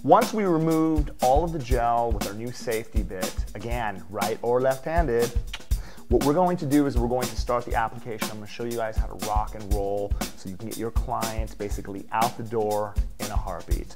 Once we removed all of the gel with our new safety bit, again, right or left-handed, what we're going to do is we're going to start the application. I'm going to show you guys how to rock and roll so you can get your clients basically out the door in a heartbeat.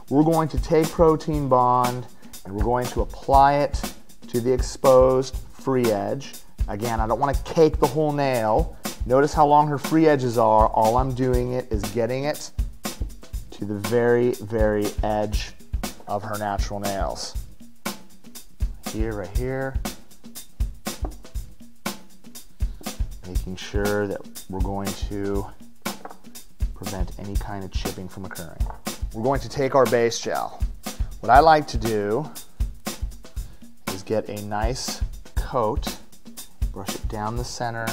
We're going to take Protein Bond and we're going to apply it to the exposed free edge. Again, I don't want to cake the whole nail. Notice how long her free edges are. All I'm doing is getting it to the very, very edge of her natural nails. Here, right here. Making sure that we're going to prevent any kind of chipping from occurring. We're going to take our base gel. What I like to do is get a nice coat, brush it down the center.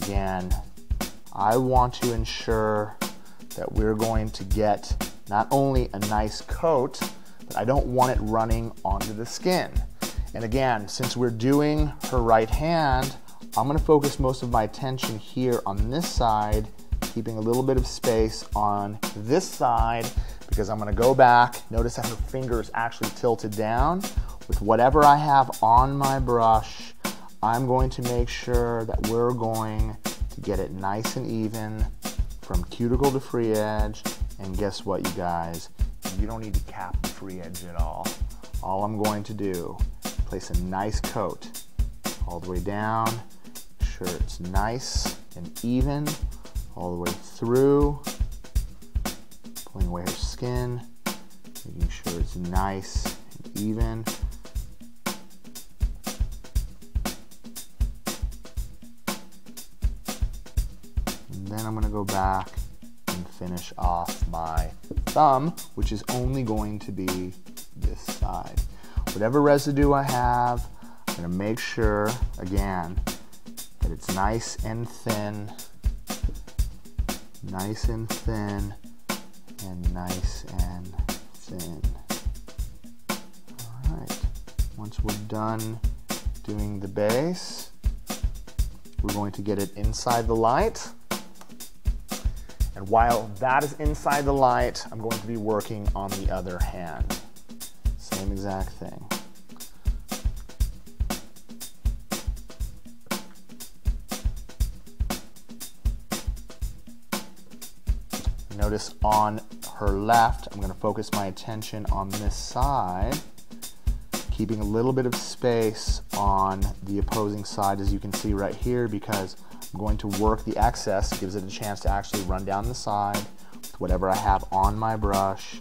Again, I want to ensure that we're going to get not only a nice coat, but I don't want it running onto the skin. And again, since we're doing her right hand, I'm going to focus most of my attention here on this side, keeping a little bit of space on this side, because I'm going to go back. Notice that her finger is actually tilted down. With whatever I have on my brush, I'm going to make sure that we're going to get it nice and even from cuticle to free edge. And guess what, you guys? You don't need to cap the free edge at all. All I'm going to do, place a nice coat all the way down. Sure it's nice and even all the way through, pulling away her skin, making sure it's nice and even. And then I'm going to go back and finish off my thumb, which is only going to be this side. Whatever residue I have, I'm going to make sure, again, that it's nice and thin, and nice and thin. All right, once we're done doing the base, we're going to get it inside the light. And while that is inside the light, I'm going to be working on the other hand. Same exact thing. Notice on her left, I'm going to focus my attention on this side, keeping a little bit of space on the opposing side, as you can see right here, because I'm going to work the excess, gives it a chance to actually run down the side with whatever I have on my brush.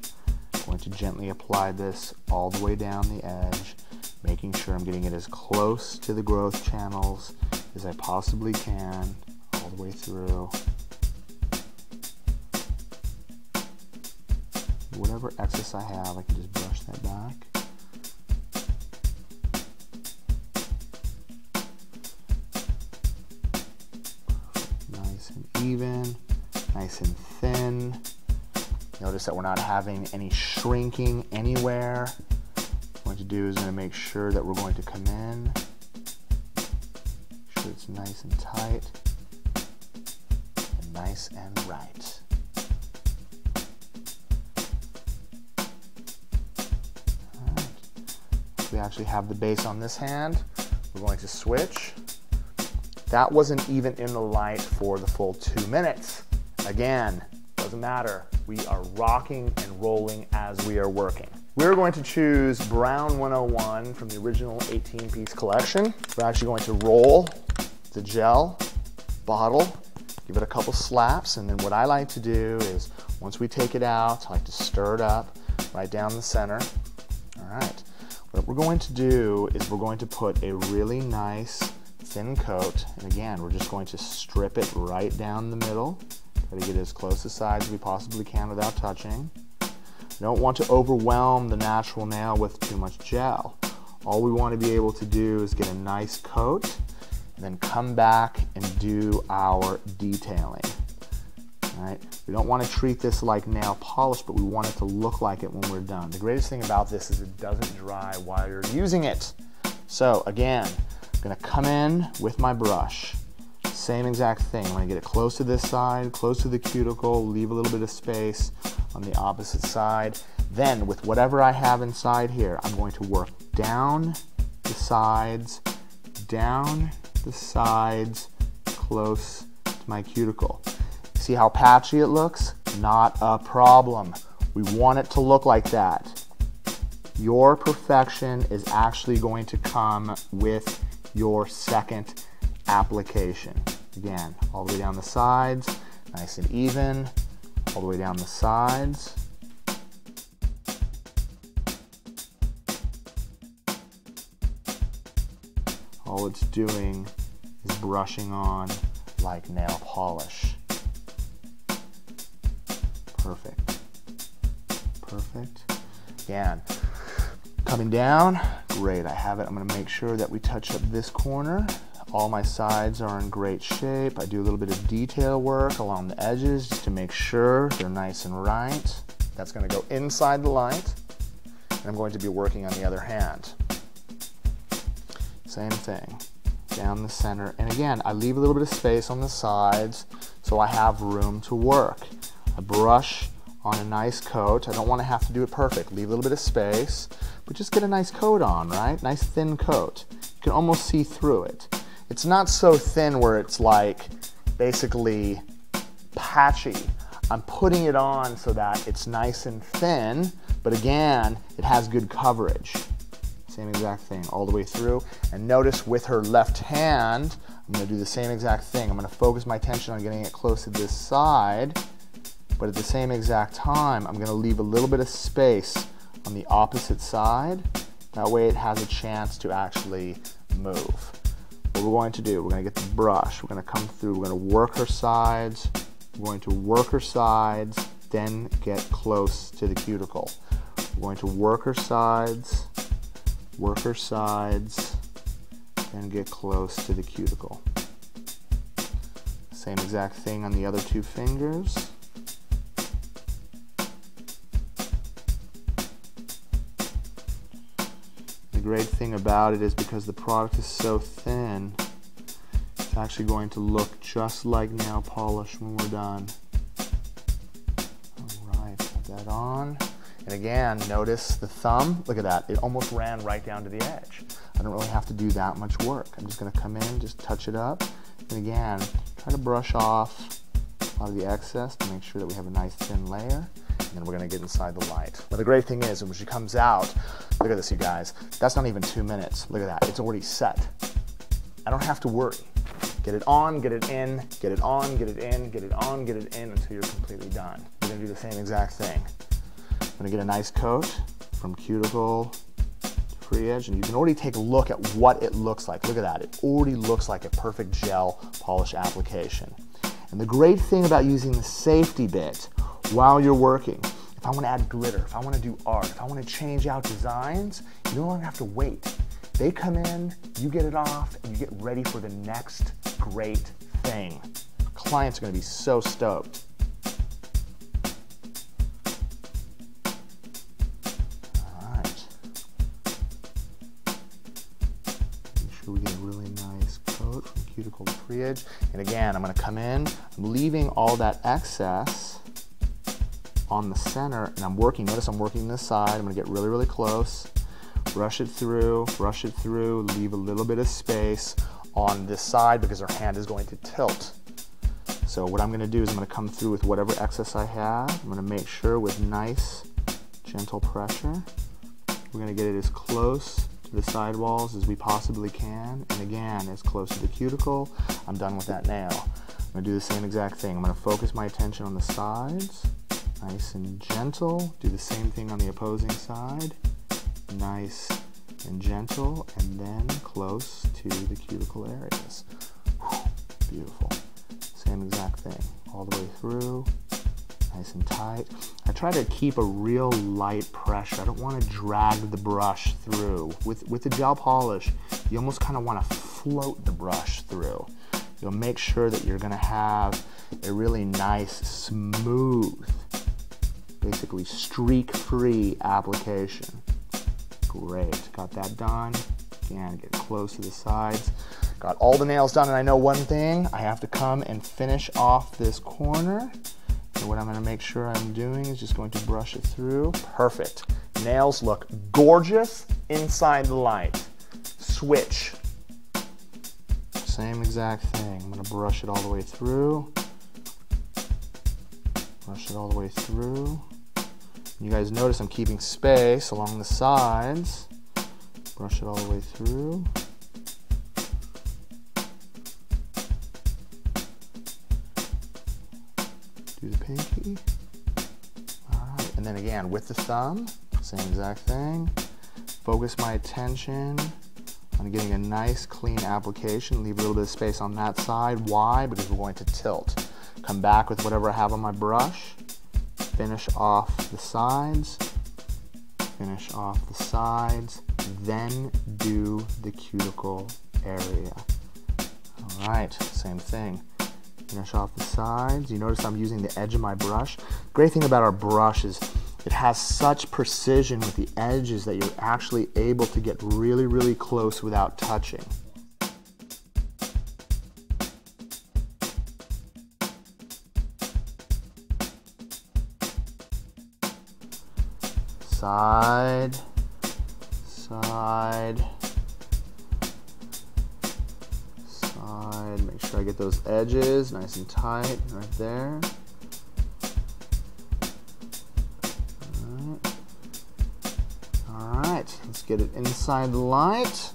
I'm going to gently apply this all the way down the edge, making sure I'm getting it as close to the growth channels as I possibly can, all the way through. Whatever excess I have, I can just brush that back. Nice and even, nice and thin. Notice that we're not having any shrinking anywhere. What I'm going to do is going to make sure that we're going to come in. Make sure it's nice and tight, and nice and right. We actually have the base on this hand. We're going to switch. That wasn't even in the light for the full 2 minutes. Again, doesn't matter. We are rocking and rolling as we are working. We're going to choose Brown 101 from the original 18-piece collection. We're actually going to roll the gel bottle, give it a couple slaps, and then what I like to do is once we take it out, I like to stir it up right down the center. All right. What we're going to do is we're going to put a really nice thin coat, and again, we're just going to strip it right down the middle. Try to get it as close to sides as we possibly can without touching. We don't want to overwhelm the natural nail with too much gel. All we want to be able to do is get a nice coat, and then come back and do our detailing. Right? We don't want to treat this like nail polish, but we want it to look like it when we're done. The greatest thing about this is it doesn't dry while you're using it. So again, I'm going to come in with my brush. Same exact thing. I'm going to get it close to this side, close to the cuticle, leave a little bit of space. on the opposite side. Then with whatever I have inside here, I'm going to work down the sides, close to my cuticle. See how patchy it looks? Not a problem. We want it to look like that. Your perfection is actually going to come with your second application. Again, all the way down the sides, nice and even, all the way down the sides. All it's doing is brushing on like nail polish. Perfect. Perfect. Again, coming down, great, I have it. I'm gonna make sure that we touch up this corner. All my sides are in great shape. I do a little bit of detail work along the edges just to make sure they're nice and right. That's gonna go inside the light. And I'm going to be working on the other hand. Same thing, down the center. And again, I leave a little bit of space on the sides so I have room to work. I brush on a nice coat. I don't want to have to do it perfect. Leave a little bit of space, but just get a nice coat on, right? Nice thin coat. You can almost see through it. It's not so thin where it's like basically patchy. I'm putting it on so that it's nice and thin, but again, it has good coverage. Same exact thing all the way through. And notice with her left hand, I'm going to do the same exact thing. I'm going to focus my attention on getting it close to this side, but at the same exact time, I'm going to leave a little bit of space on the opposite side. That way it has a chance to actually move. What we're going to do, we're going to get the brush, we're going to come through, we're going to work her sides, we're going to work her sides, then get close to the cuticle. We're going to work her sides, and get close to the cuticle. Same exact thing on the other two fingers. The great thing about it is because the product is so thin, it's actually going to look just like nail polish when we're done. All right, put that on. And again, notice the thumb, look at that, it almost ran right down to the edge. I don't really have to do that much work. I'm just gonna come in, just touch it up, and again, try to brush off a lot of the excess to make sure that we have a nice thin layer, and then we're gonna get inside the light. Now the great thing is, when she comes out, look at this you guys, that's not even 2 minutes. Look at that, it's already set. I don't have to worry. Get it on, get it in, get it on, get it in, get it on, get it in until you're completely done. We're gonna do the same exact thing. I'm gonna get a nice coat from cuticle to free edge, and you can already take a look at what it looks like. Look at that, it already looks like a perfect gel polish application. And the great thing about using the safety bit while you're working, if I wanna add glitter, if I wanna do art, if I wanna change out designs, you no longer have to wait. They come in, you get it off, and you get ready for the next great thing. Clients are gonna be so stoked. We get a really nice coat from cuticle to free edge. And again, I'm going to come in, I'm leaving all that excess on the center, and I'm working, notice I'm working this side, I'm going to get really, really close, brush it through, leave a little bit of space on this side because our hand is going to tilt. So what I'm going to do is I'm going to come through with whatever excess I have. I'm going to make sure with nice, gentle pressure, we're going to get it as close to the sidewalls as we possibly can, and again, as close to the cuticle. I'm done with that nail. I'm going to do the same exact thing. I'm going to focus my attention on the sides, nice and gentle. Do the same thing on the opposing side, nice and gentle, and then close to the cuticle areas. Whew, beautiful. Same exact thing, all the way through, nice and tight. I try to keep a real light pressure. I don't want to drag the brush through. With the gel polish, you almost kind of want to float the brush through. You'll make sure that you're going to have a really nice, smooth, basically streak-free application. Great, got that done. Again, get close to the sides. Got all the nails done, and I know one thing, I have to come and finish off this corner. And what I'm going to make sure I'm doing is just going to brush it through. Perfect. Nails look gorgeous inside the light. Switch. Same exact thing. I'm going to brush it all the way through. Brush it all the way through. You guys notice I'm keeping space along the sides. Brush it all the way through. Do the pinky. All right, and then again with the thumb, same exact thing. Focus my attention on getting a nice clean application. Leave a little bit of space on that side. Why? Because we're going to tilt. Come back with whatever I have on my brush. Finish off the sides. Finish off the sides. Then do the cuticle area. All right, same thing. Finish off the sides. You notice I'm using the edge of my brush. Great thing about our brush is it has such precision with the edges that you're actually able to get really, really close without touching. Side, side, side. Make sure I get those edges nice and tight right there. All right, let's get it inside the light.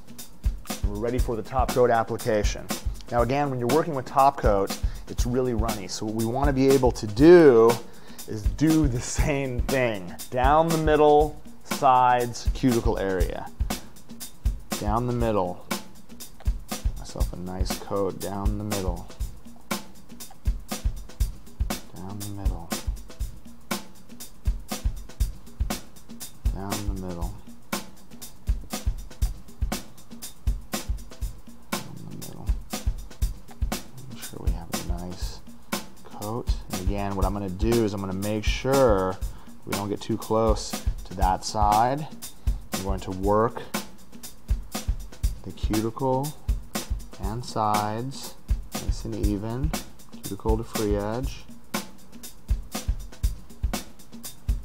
We're ready for the top coat application. Now again, when you're working with top coat, it's really runny. So what we want to be able to do is do the same thing. Down the middle, sides, cuticle area. Down the middle. Myself a nice coat down the middle. Down the middle. Down the middle. Down the middle. Make sure we have a nice coat. And again, what I'm going to do is I'm going to make sure we don't get too close to that side. I'm going to work the cuticle and sides nice and even, cuticle to free edge.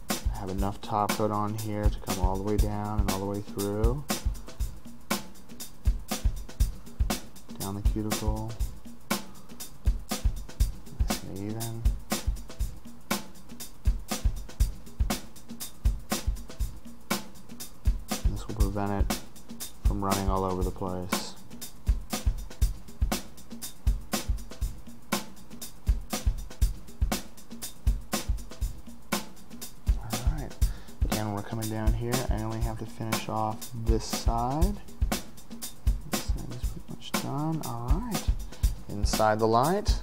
I have enough top coat on here to come all the way down and all the way through. Down the cuticle. Nice and even. And this will prevent it from running all over the place. Alright, again we're coming down here. I only have to finish off this side. This side is pretty much done. Alright, inside the light,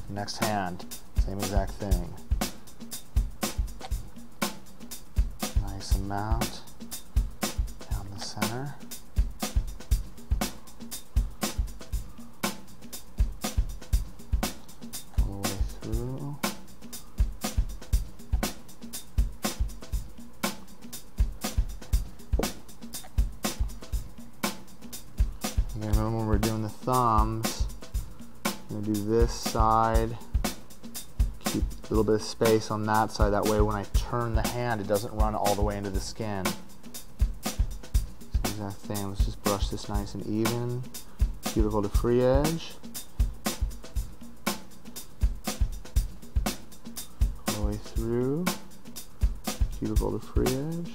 next hand, same exact thing. Nice amount down the center. All the way through. Again, remember when we're doing the thumbs, I'm going to do this side, keep a little bit of space on that side, that way when I turn the hand it doesn't run all the way into the skin. Same exact thing, let's just brush this nice and even, cuticle to free edge. All the way through, cuticle to free edge.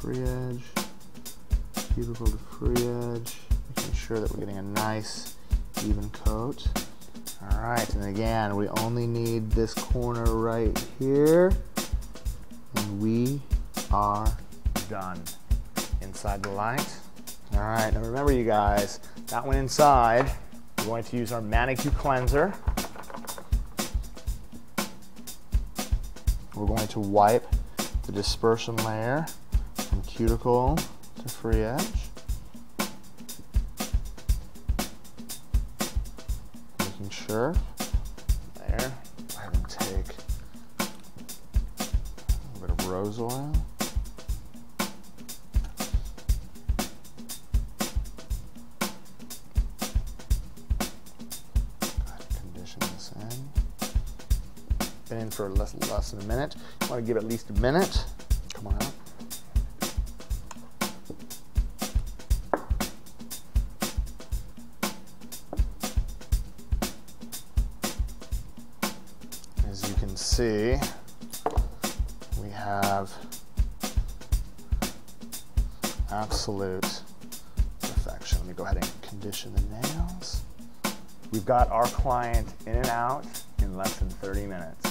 Free edge, cuticle to free edge, making sure that we're getting a nice even coat. Alright, and again, we only need this corner right here, and we are done. Inside the light. Alright, now remember you guys, that one inside, we're going to use our maniQ cleanser. We're going to wipe the dispersion layer from cuticle to free edge. Making sure. There. I have them take a little bit of rose oil. been in for less than a minute. You want to give it at least a minute. Come on out. As you can see, we have absolute perfection. Let me go ahead and condition the nails. We've got our client in and out in less than 30 minutes.